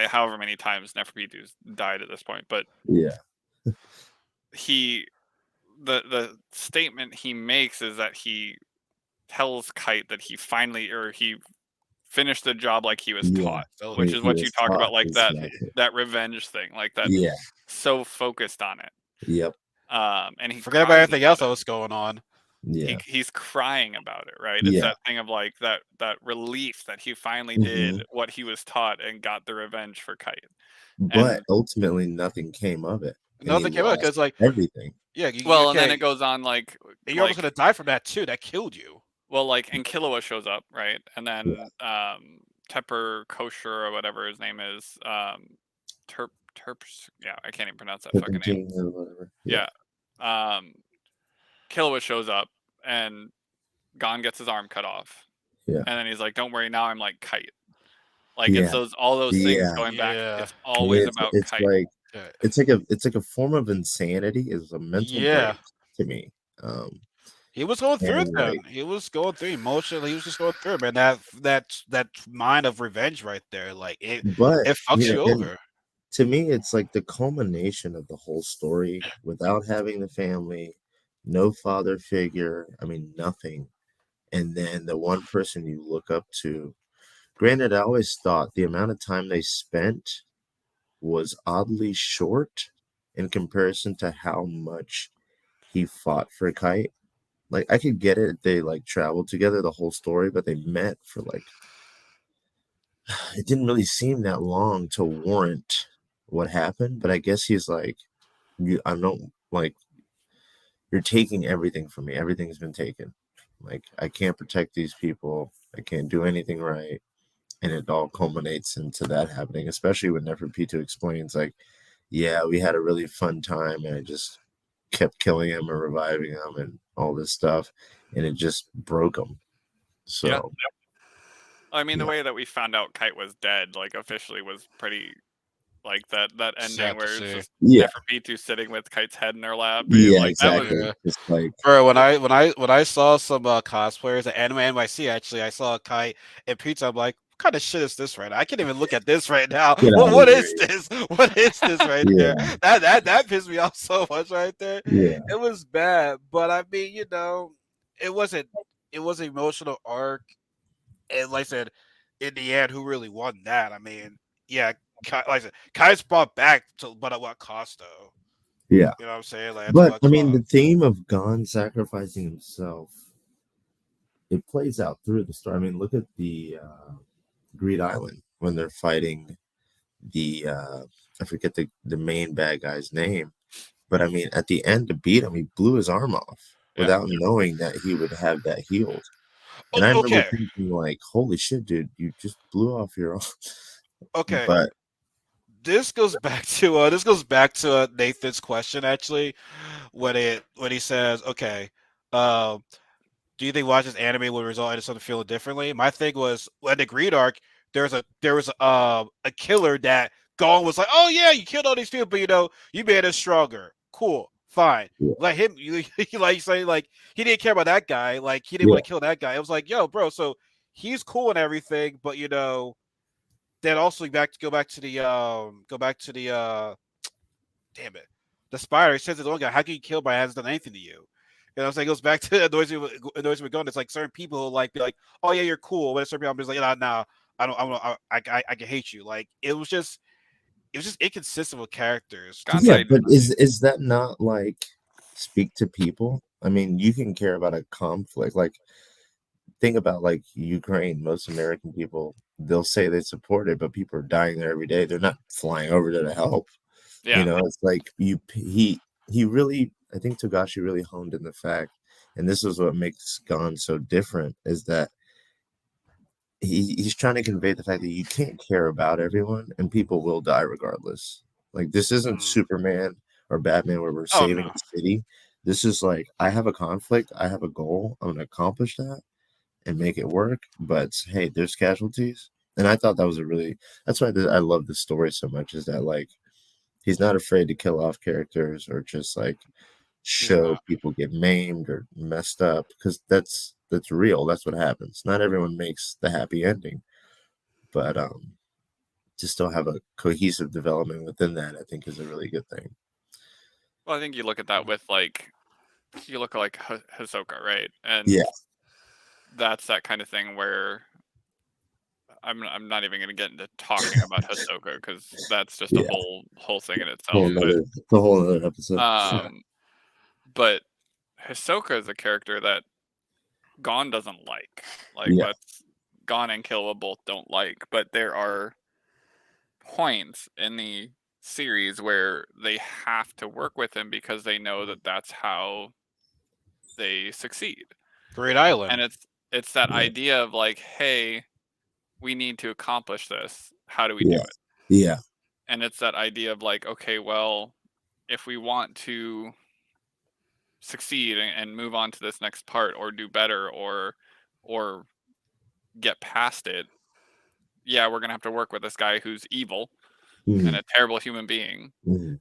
however many times Neferpitu's died at this point, but Yeah. the statement he makes is that he tells Kite that he finished the job like he was Yeah. taught, So which He is what you was talk about, taught like that exactly. revenge thing, like that, Yeah. so focused on it. Yep. And he forget about cries everything else about that it. was going on. Yeah. He's crying about it, right? It's Yeah. that thing of like that relief that he finally Mhm. did what he was taught and got the revenge for Kite. But And ultimately, nothing came of it. And he Nothing came out lost because, like, everything. yeah, well, and then it goes on you're almost gonna die from that too. That killed you. well, like, and Killua shows up, right? And Yeah. then Tepper Kosher or whatever his name is, Terps, yeah, I can't even pronounce that fucking name. Serpentine or whatever. Yeah. Killua shows up and Gon gets his arm cut off. Yeah. And then he's like, "Don't worry, now I'm like Kite." Like Yeah. it's all those things Yeah. going back. Yeah. It's always It's about it's Kite. like Yeah. it's like a form of insanity. It's a mental Yeah. break to me. He was going through it And then. like, He was going through emotionally. He was just going through it, man. That mind of revenge right there, like but it fucks you and over. to me, it's like the culmination of the whole story without having the family, no father figure. I mean, nothing. And then the one person you look up to. Granted, I always thought the amount of time they spent was oddly short in comparison to how much he fought for Kite. Like, I could get it if they like traveled together the whole story, but they met for like it didn't really seem that long to warrant what happened. But I guess he's like, I don't like you're taking everything from me. Everything's been taken. Like, I can't protect these people. I can't do anything right. And it all culminates into that happening, especially when Neferpitou explains, like, yeah, we had a really fun time, and I just kept killing him and reviving him and all this stuff, and it just broke him. Yeah. So, I mean, the yeah. way that we found out Kite was dead, like officially, was pretty like that ending Sad to where it's see. just Yeah, Neferpitou sitting with Kite's head in her lap. yeah, Like that was exactly. Yeah. Just like, Bro, when I saw some cosplayers at Anime NYC, actually, I saw a Kite and Pizza. I'm like, what kind of shit is this right now? I can't even look at this right now. get out What of is here. this? What is this right there? Yeah, That pissed me off so much right there. yeah, It was bad, but I mean, it wasn't it was an emotional arc, and like I said, in the end, who really won that? I mean, yeah, like I said, Kai's brought back to, but at what cost though? yeah. You know what I'm saying? Like, that's But what I mean, the cost. theme of Gon sacrificing himself, it plays out through the story. I mean, look at the Greed Island when they're fighting the I forget the main bad guy's name, but I mean, at the end to beat him, he blew his arm off Yeah. without knowing that he would have that healed. And I remember Okay, thinking, like, holy shit, dude, you just blew off your arm. okay. But This goes back to Nathan's question actually, when he says, okay, um, do you think watching this anime will result in something feeling differently? My thing was when the Greed arc, there was a killer that Gon was like, oh yeah, you killed all these people, but you made us stronger. Cool, fine. yeah, Let him like say like he didn't care about that guy, like he didn't yeah, want to kill that guy. It was like, yo, bro, so he's cool and everything, but then also go back to the damn it. The spider, he says his own guy, how can you kill by hasn't done anything to you? You know what I'm saying? It goes back to annoys me going. It's like certain people who like be like, oh yeah, you're cool. But certain people I'm just like, nah, I don't I can hate you. Like it was just it was just inconsistent with characters. Gon's Yeah, I but is that not like speak to people? I mean, you can care about a conflict. Like think about like Ukraine. Most American people, they'll say they support it, but people are dying there every day. They're not flying over there to help. You yeah. know, it's like he really, I think Togashi really honed in the fact, and this is what makes Gon so different, is that he's trying to convey the fact that you can't care about everyone and people will die regardless. Like this isn't Mm. Superman or Batman where we're Oh saving no. a city. This is like I have a conflict, I have a goal, I'm gonna accomplish that and make it work. But hey, there's casualties. And I thought that was a really that's why I love the story so much, is that like he's not afraid to kill off characters or just like He's show not. people get maimed or messed up, because that's real. That's what happens. Not everyone makes the happy ending, but to still have a cohesive development within that, I think is a really good thing. Well, I think you look at that with like you look at like Hisoka, right? Yeah, And that's that kind of thing where I'm not even going to get into talking about Hisoka because that's just a yeah, whole thing in whole itself. nother, it's a whole other episode. Um, but Hisoka is a character that Gon doesn't like. Like Yeah, let's Gon and Killua both don't like, but there are points in the series where they have to work with him because they know that that's how they succeed. Great And Island. it's that yeah, idea of like, hey, we need to accomplish this. How do we do yeah, it? yeah, And it's that idea of like, okay, well, if we want to succeed and move on to this next part or do better or get past it, yeah, we're gonna have to work with this guy who's evil and mhm, a terrible human being. mhm,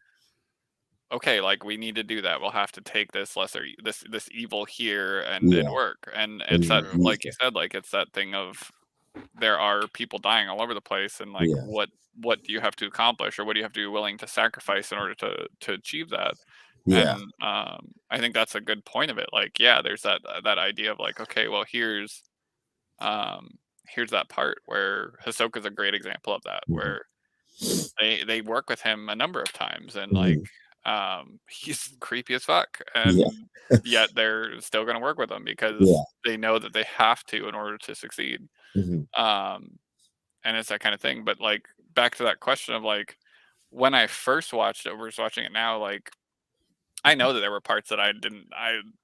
Okay, like we need to do that. We'll have to take this this evil here and yeah, work. And it's that and True. use like you that. said, like it's that thing of there are people dying all over the place and like Yeah, what do you have to accomplish or what do you have to be willing to sacrifice in order to achieve that? yeah, And I think that's a good point of it. Like, yeah, there's that idea of like, okay, well um here's that part where Hisoka's a great example of that, mhm, where they work with him a number of times and like mhm, he's creepy as fuck yeah, and yet they're still going to work with him yeah, because they know that they have to in order to succeed. mhm, um and it's that kind of thing. But like back to that question of like when I first watched it versus watching it now, like I know that there were parts that I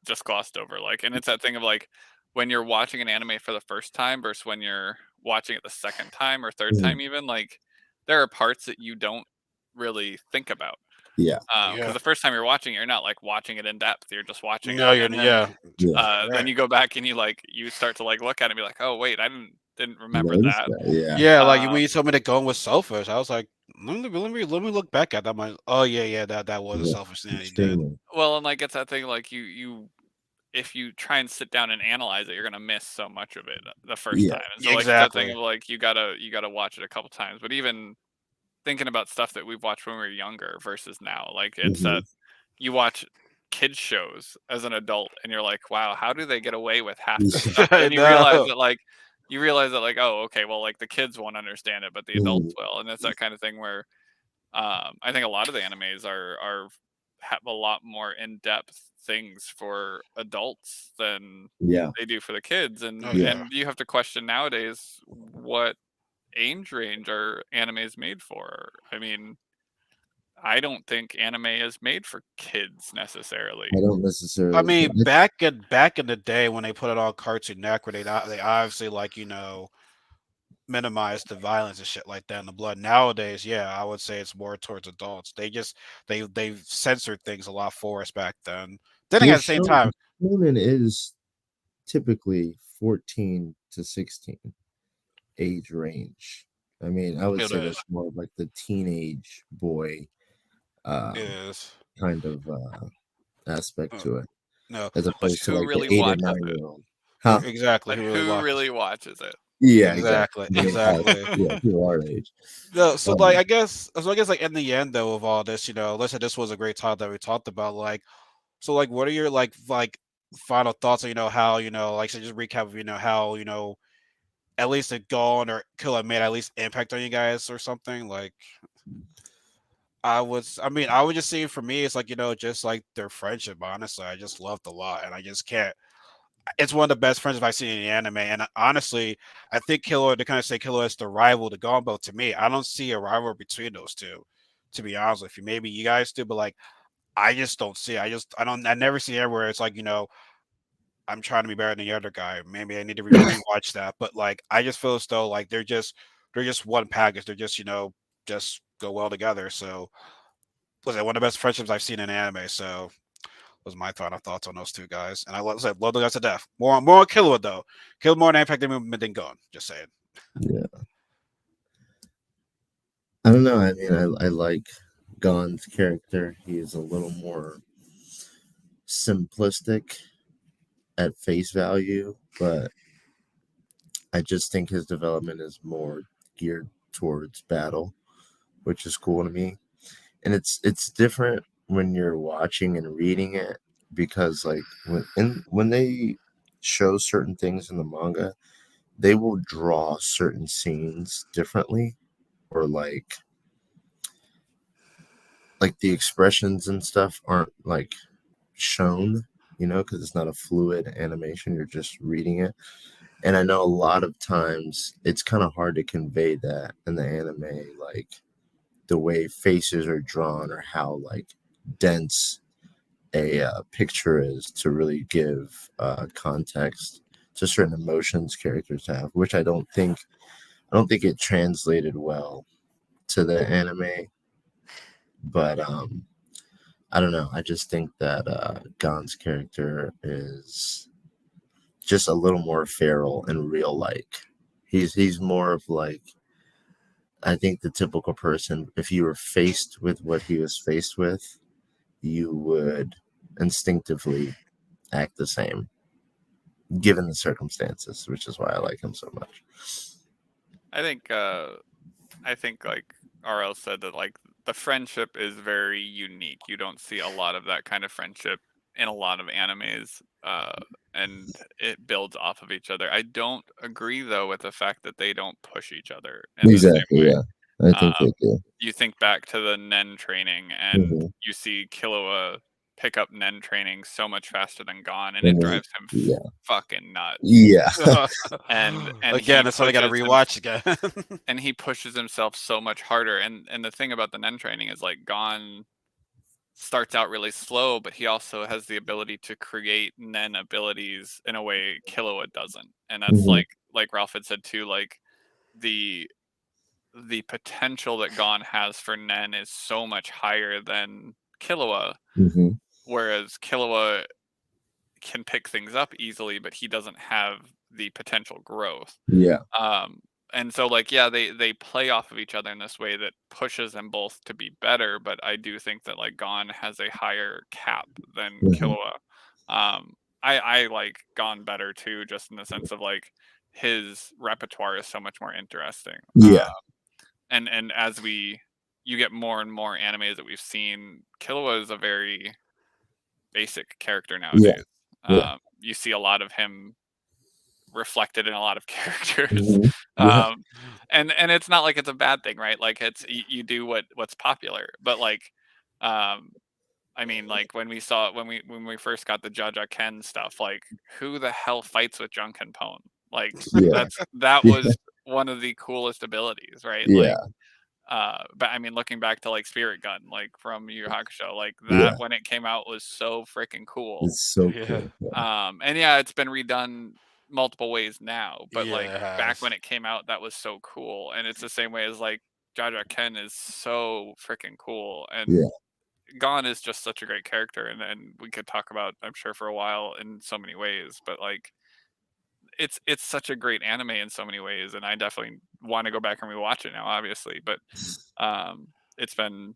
just glossed over. Like, and it's that thing of like when you're watching an anime for the first time versus when you're watching it the second time or third mhm, time, even like there are parts that you don't really think about. yeah, Because Yeah. the first time you're watching it, you're not like watching it in depth. You're just watching No, it, you're and then yeah. yeah. then Right. you go back and you start to like look at it and be like, oh wait, I didn't remember Notice that. that. Yeah, Yeah, like when Um, you told me to go with selfish, I was like, let me look back at that. I'm like, oh yeah, yeah, that was a yeah, selfish thing that he did. extremely. well, and like it's that thing like you if you try and sit down and analyze it, you're gonna miss so much of it the first Yeah, time. And so Yeah, like it's that thing exactly. of like you gotta watch it a couple times. But even thinking about stuff that we've watched when we were younger versus now, like it's mhm, that you watch kids shows as an adult and you're like, wow, how do they get away with half this stuff? But I then know. you realize that like, oh, okay, well like the kids won't understand it, but the adults mhm, will. And it's that kind of thing where I think a lot of the animes are have a lot more in depth things for adults than yeah, they do for the kids, Oh yeah. yeah. and you have to question nowadays what age range are animes made for. I mean, I don't think anime is made for kids necessarily. I don't I necessarily. mean, back in the day when they put it on Cartoon Network, they obviously like minimize the violence and shit like that and the blood. Nowadays, yeah, I would say it's more towards adults. They've censored things a lot for us back then. Then again, Well, at the same time, shonen is typically 14 to 16 age range. I mean, I would it say is. that's more of like the teenage boy It um, is. kind of aspect Uh, to it, no, as But opposed to who like the really 8 or watches it? 9 year old. Huh? exactly. But Who really who watches? really watches it? Yeah, exactly. Exactly. Middle class. Exactly. Yeah, people our age. No, so like Um, I guess like in the end though of all this, let's say this was a great topic that we talked about. Like, so like, what are your like final thoughts on how like so just recap of how at least a Gon or Killer made at least impact on you guys or something like. I mean, I would just say for me, it's like, just like their friendship. Honestly, I just loved a lot, and I just can't. It's one of the best friendships I've seen in the anime, and honestly, I think Killua. They kind of say Killua is the rival to Gon, but to me, I don't see a rival between those two. To be honest with you, maybe you guys do, but like, I just don't see. I don't. I never see everywhere. It's like, I'm trying to be better than the other guy. Maybe I need to rewatch that, but like, I just feel as though like they're just one package. They're just just go well together. So was it one of the best friendships I've seen in anime? So was my final thoughts on those two guys. And I love the guys to death. More on Killua though. Killua more an impact movement than Gon. Just saying. Yeah. I don't know. I mean, I like Gon's character. He's a little more simplistic at face value, but I just think his development is more geared towards battle, which is cool to me. And it's different when you're watching and reading it because like when they show certain things in the manga, they will draw certain scenes differently or like the expressions and stuff aren't like shown, because it's not a fluid animation, you're just reading it. And I know a lot of times it's kind of hard to convey that in the anime, like the way faces are drawn or how like dense a picture is to really give context to certain emotions characters have, which I don't think it translated well to the anime. But I don't know. I just think that Gon's character is just a little more feral and real like. He's more of like, I think the typical person, if you were faced with what he was faced with, you would instinctively act the same given the circumstances, which is why I like him so much. I think like RL said that like the friendship is very unique. You don't see a lot of that kind of friendship in a lot of animes, and it builds off of each other. I don't agree though with the fact that they don't push each other in the same Exactly, way. yeah. I think Um, they do. you think back to the Nen training, and Hmm. you see Killua pick up Nen training so much faster than Gon, and it And drives him yeah. fucking nuts. Yeah. And Again, he that's what I got to pushes rewatch again. and he pushes himself so much harder. And the thing about the Nen training is like Gon starts out really slow, but he also has the ability to create Nen abilities in a way Killua doesn't. And that's Hmm. like Ralph had said too, like the the potential that Gon has for Nen is so much higher than Killua, Hmm. whereas Killua can pick things up easily, but he doesn't have the potential growth. Yeah. Um, and so like yeah, they play off of each other in this way that pushes them both to be better. But I do think that like Gon has a higher cap than Hmm. Killua. I like Gon better too, just in the sense of like his repertoire is so much more interesting. Yeah. And as you get more and more animes that we've seen, Killua is a very basic character Yeah. nowadays. Yeah. You see a lot of him reflected in a lot of characters. Hmm. Yeah. um and it's not like it's a bad thing, right? Like it's you do what's popular, but like um I mean, like when we first got the Jaja Ken stuff, like who the hell fights with Junkin Pone? Like Yeah. that Yeah. was one of the coolest abilities, right? Like Yeah. but I mean, looking back to like Spirit Gun, like from Yu Yu Hakusho, like that Yeah. when it came out was so freaking cool. It's so Yeah. cool. Yeah. And yeah, it's been redone multiple ways now, but like Yeah, it back when has. it came out, that was so cool. And it's the same way as like Jaja Ken is so freaking cool. And Yeah. Gon is just such a great character, and we could talk about, I'm sure, for a while in so many ways. But like it's such a great anime in so many ways, and I definitely want to go back and rewatch it now, obviously. But it's been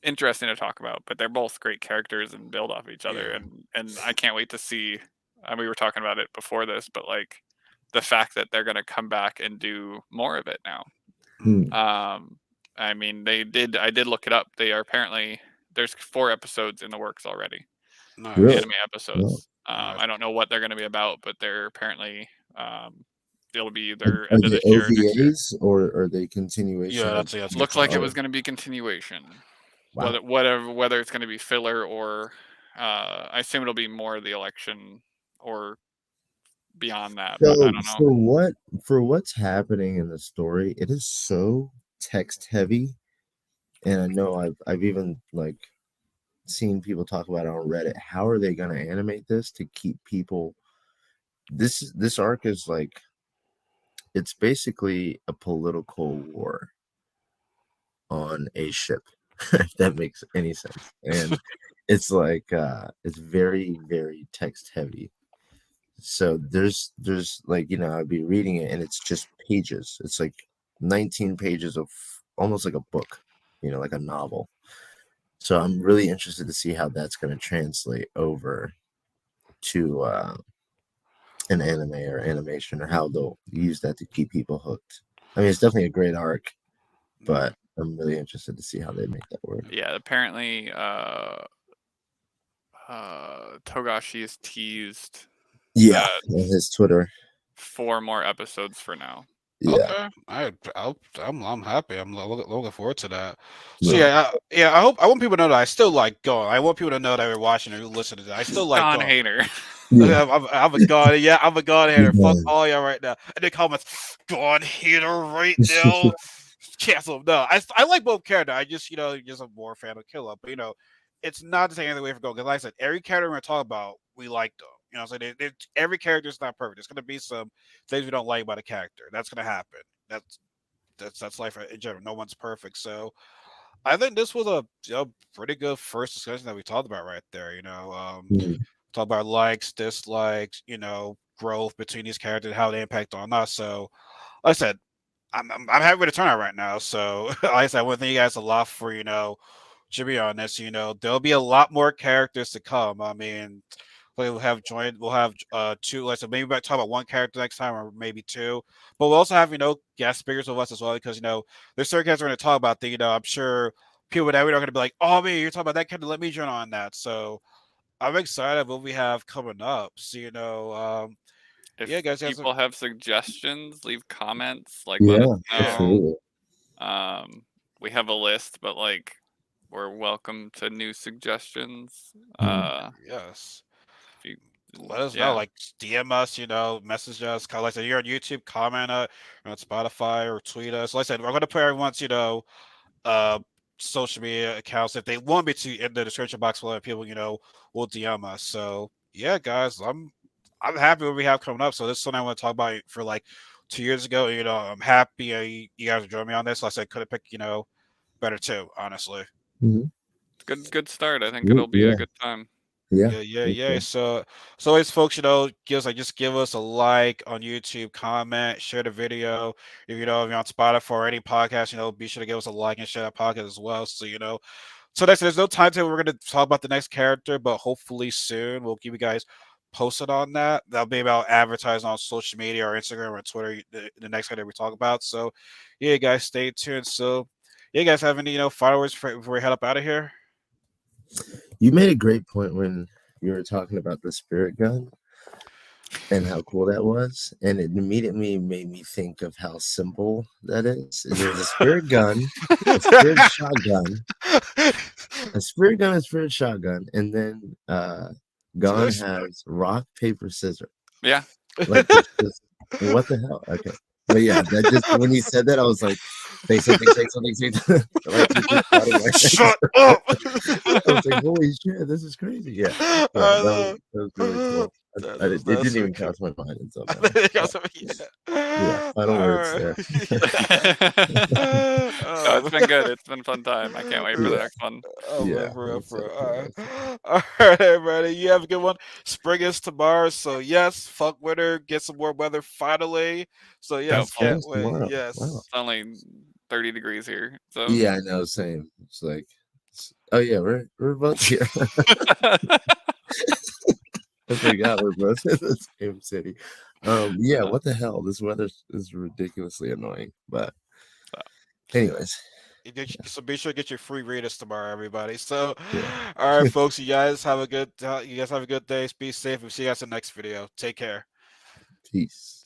interesting to talk about. But they're both great characters and build off each other, Yeah. and I can't wait to see. We were talking about it before this, but like the fact that they're gonna come back and do more of it now. Hmm. I mean, they did. I did look it up. They are apparently there's 4 episodes in the works already, Really? Nice. anime Oh. episodes. Nice. I don't know what they're going to be about, but they're apparently they'll be Are, either are end of they this year or next year. OVAs or are they continuation Yeah, of that's a good Looks like it other? was going to be continuation. Wow. whether it's going to be filler or I assume it'll be more the election or beyond that, but I So don't know. for what's happening in the story, it is so text heavy, and I know I've even like seen people talk about it on Reddit. How are they going to animate this to keep people? This arc is like it's basically a political war on a ship, if that makes any sense. And it's like it's very, very text heavy. So there's like, I'd be reading it and it's just pages. It's like 19 pages of almost like a book, like a novel. So I'm really interested to see how that's going to translate over to an anime or animation, or how they'll use that to keep people hooked. I mean, it's definitely a great arc, but I'm really interested to see how they make that work. Yeah, apparently Togashi is teased Yeah, uh, on his Twitter. 4 more episodes for now. Yeah, Okay, I'm happy. I'm looking forward to that. So yeah. I want people to know that I still like Gon. I want people to know that we're watching and listening to that. I still like Gon Gon. hater. Yeah. I'm a God. Yeah, I'm a God hater. Fuck Yeah. all y'all right now. And the comments, God hater right now. Cancel. No, I like both characters. I just just a more fan of Killua. But it's not to take anything away from Gon. Because like I said, every character we're gonna talk about, we like them. So every character is not perfect. There's gonna be some things we don't like about a character. That's gonna happen. That's life in general. No one's perfect. So I think this was a pretty good first discussion that we talked about right there. Mhm. Talk about likes, dislikes, growth between these characters, how they impact on us. So, like I said, I'm happy with the turnout right now. So, like I said, I want to thank you guys a lot for to be honest. There'll be a lot more characters to come. I mean, we'll have two. Like I said, maybe we might talk about one character next time, or maybe two. But we'll also have guest speakers with us as well, because there's certain characters we're going to talk about that I'm sure people that we're not going to be like, oh man, you're talking about that character. Let me join on that. So I'm excited what we have coming up. So, yeah, If guys are, people have suggestions, leave comments, like let us Yeah, yeah, know. absolutely. We have a list, but like we're welcome to new suggestions. Mhm. If yes. you Let us know, yeah. like DM us, message us. Like I said, you're on YouTube, comment on Spotify or tweet us. Like I said, we're going to put everyone's, uh, social media accounts if they want me to in the description box below. People, will DM us. So yeah, guys, I'm happy what we have coming up. So this is something I want to talk about for like 2 years ago. I'm happy you guys are joining me on this. Like I said, could have picked better too, honestly. Mhm. Good start. I think it'll be a Yeah, good time. yeah, for Yeah. sure. So as folks, give us a like on YouTube, comment, share the video. If you're on Spotify or any podcast, be sure to give us a like and share that podcast as well. So so there's no timetable. We're going to talk about the next character, but hopefully soon we'll keep you guys posted on that. That'll be about advertising on social media or Instagram or Twitter, the next character we talk about. So yeah, guys, stay tuned. So yeah, you guys have any followers before we head up out of here? You made a great point when you were talking about the spirit gun and how cool that was, and it immediately made me think of how simple that is. There's a spirit gun, a spirit shotgun, a spirit gun, a spirit shotgun, and then So Gon there's has rock, paper, scissors. Yeah. Like it's just what the hell? Okay. But yeah, that just when you said that, I was like, say something, say something, say something. Like it just thought in my Shut head. up. I was like, holy shit, this is crazy. Yeah. I Yeah, know. that was really cool. It That's didn't so even cool. cross my mind until now. There you go, But so, yeah, yeah. final All words right. there. No, it's been good. It's been a fun time. I can't wait for the Yeah, next one. Oh, man, yeah. for real, That's for so real. All cool. right. That's so cool. All right, everybody. You have a good one. Spring is tomorrow. So, yes, fuck winter. Get some more weather finally. So, Oh, yes, Hopefully. can't spring's wait. tomorrow. Wow. Yes. It's only 30 degrees here. So Yeah, I know, same. It's like oh yeah, we're both here. I forgot we're both in the same city. Yeah, uh, what the hell? This weather is ridiculously annoying. But anyways, So be sure to get your free readers tomorrow, everybody. So, yeah. all right, folks. You guys have a good day. Be safe. We'll see you guys in the next video. Take care. Peace.